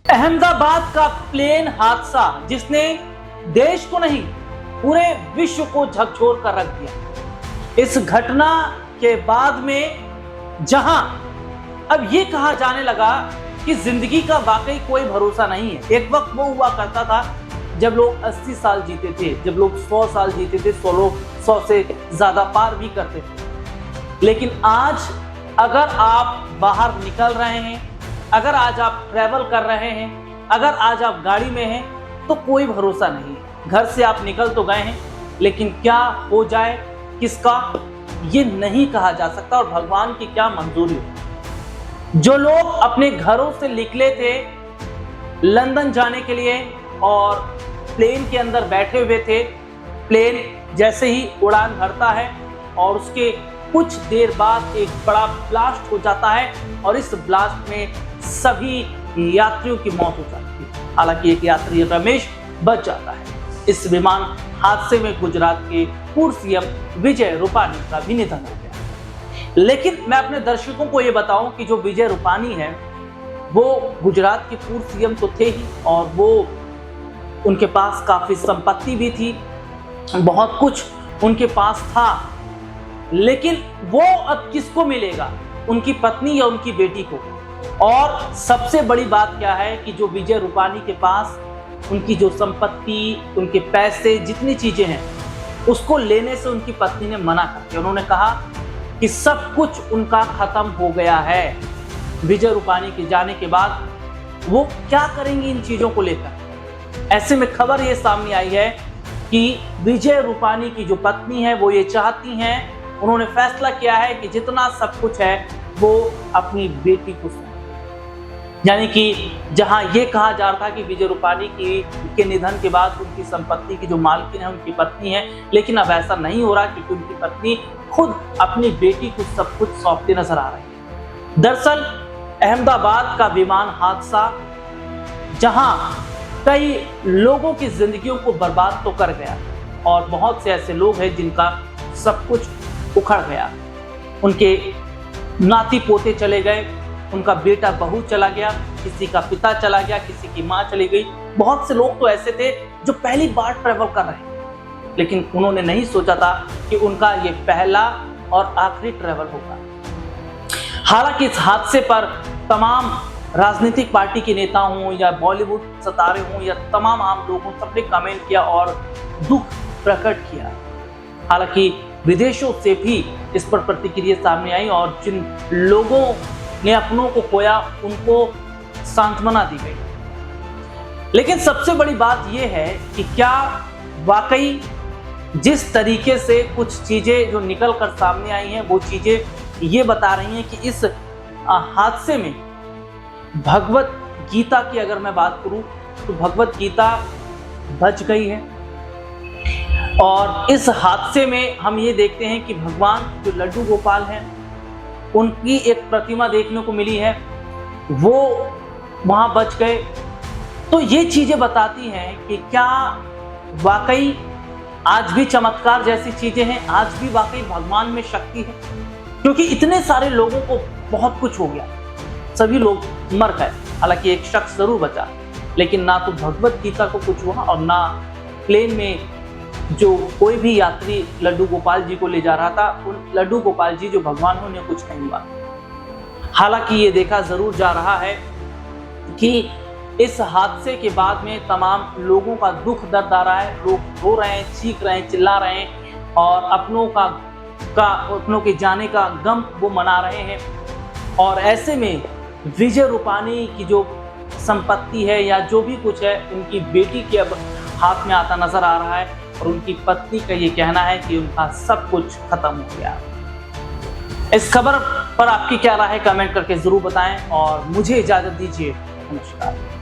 अहमदाबाद का प्लेन हादसा जिसने देश को नहीं पूरे विश्व को झकझोर कर रख दिया। इस घटना के बाद में जहां अब ये कहा जाने लगा कि जिंदगी का वाकई कोई भरोसा नहीं है। एक वक्त वो हुआ करता था जब लोग 80 साल जीते थे, जब लोग 100 साल जीते थे, 100 से ज्यादा पार भी करते थे। लेकिन आज अगर आप बाहर निकल रहे हैं, अगर आज आप ट्रैवल कर रहे हैं, अगर आज आप गाड़ी में हैं, तो कोई भरोसा नहीं है। घर से आप निकल तो गए हैं, लेकिन क्या हो जाए किसका ये नहीं कहा जा सकता और भगवान की क्या मंजूरी हो। जो लोग अपने घरों से निकले थे लंदन जाने के लिए और प्लेन के अंदर बैठे हुए थे, प्लेन जैसे ही उड़ान भरता है और उसके कुछ देर बाद एक बड़ा ब्लास्ट हो जाता है और इस ब्लास्ट में सभी यात्रियों की मौत हो जाती है। हालांकि एक यात्री रमेश बच जाता है। इस विमान हादसे में गुजरात के पूर्व सीएम विजय रूपानी का भी निधन हो गया। लेकिन मैं अपने दर्शकों को यह बताऊं कि जो विजय रूपानी है वो गुजरात के पूर्व सीएम तो थे ही, और वो उनके पास काफी संपत्ति भी थी, बहुत कुछ उनके पास था। लेकिन वो अब किसको मिलेगा? उनकी पत्नी या उनकी बेटी को? और सबसे बड़ी बात क्या है कि जो विजय रूपानी के पास उनकी जो संपत्ति, उनके पैसे, जितनी चीजें हैं, उसको लेने से उनकी पत्नी ने मना कर दिया। उन्होंने कहा कि सब कुछ उनका खत्म हो गया है। विजय रूपानी के जाने के बाद वो क्या करेंगी इन चीजों को लेकर? ऐसे में खबर ये सामने आई है कि विजय रूपानी की जो पत्नी है वो ये चाहती हैं, उन्होंने फैसला किया है कि जितना सब कुछ है वो अपनी बेटी को सौंपे। यानी कि जहां ये कहा जा रहा था कि विजय रूपानी के निधन के बाद उनकी संपत्ति की जो मालकिन है उनकी पत्नी है, लेकिन अब ऐसा नहीं हो रहा क्योंकि उनकी पत्नी खुद अपनी बेटी को सब कुछ सौंपते नजर आ रही है। दरअसल अहमदाबाद का विमान हादसा जहां कई लोगों की जिंदगियों को बर्बाद तो कर गया और बहुत से ऐसे लोग हैं जिनका सब कुछ उखड़ गया। उनके नाती पोते चले गए, उनका बेटा बहू चला गया, किसी का पिता चला गया, किसी की मां चली गई। बहुत से लोग तो ऐसे थे जो पहली बार ट्रैवल कर रहे हैं, लेकिन उन्होंने नहीं सोचा था कि उनका ये पहला और आखिरी ट्रैवल होगा। हालांकि इस हादसे पर तमाम राजनीतिक पार्टी के नेता हों या बॉलीवुड सितारे हों या तमाम आम लोगों, सबने कमेंट किया और दुख प्रकट किया। हालांकि विदेशों से भी इस पर प्रतिक्रिया सामने आई और जिन लोगों ने अपनों को खोया उनको सांत्वना दी गई। लेकिन सबसे बड़ी बात यह है कि क्या वाकई जिस तरीके से कुछ चीजें जो निकल कर सामने आई हैं वो चीजें ये बता रही हैं कि इस हादसे में भगवत गीता की अगर मैं बात करूं तो भगवत गीता बच गई है। और इस हादसे में हम ये देखते हैं कि भगवान जो लड्डू गोपाल हैं उनकी एक प्रतिमा देखने को मिली है, वो वहां बच गए। तो ये चीजें बताती हैं कि क्या वाकई आज भी चमत्कार जैसी चीजें हैं, आज भी वाकई भगवान में शक्ति है। क्योंकि इतने सारे लोगों को बहुत कुछ हो गया, सभी लोग मर गए। हालांकि एक शख्स जरूर बचा, लेकिन ना तो भगवत गीता को कुछ हुआ और ना प्लेन में जो कोई भी यात्री लड्डू गोपाल जी को ले जा रहा था, उन लड्डू गोपाल जी जो भगवान उन्हें कुछ नहीं हुआ। हालांकि ये देखा जरूर जा रहा है कि इस हादसे के बाद में तमाम लोगों का दुख दर्द आ रहा है। लोग रो रहे हैं, चीख रहे हैं, चिल्ला रहे हैं और अपनों के जाने का गम वो मना रहे हैं। और ऐसे में विजय रूपानी की जो संपत्ति है या जो भी कुछ है, उनकी बेटी के अब हाथ में आता नजर आ रहा है और उनकी पत्नी का ये कहना है कि उनका सब कुछ खत्म हो गया। इस खबर पर आपकी क्या राय है कमेंट करके जरूर बताएं और मुझे इजाजत दीजिए। नमस्कार।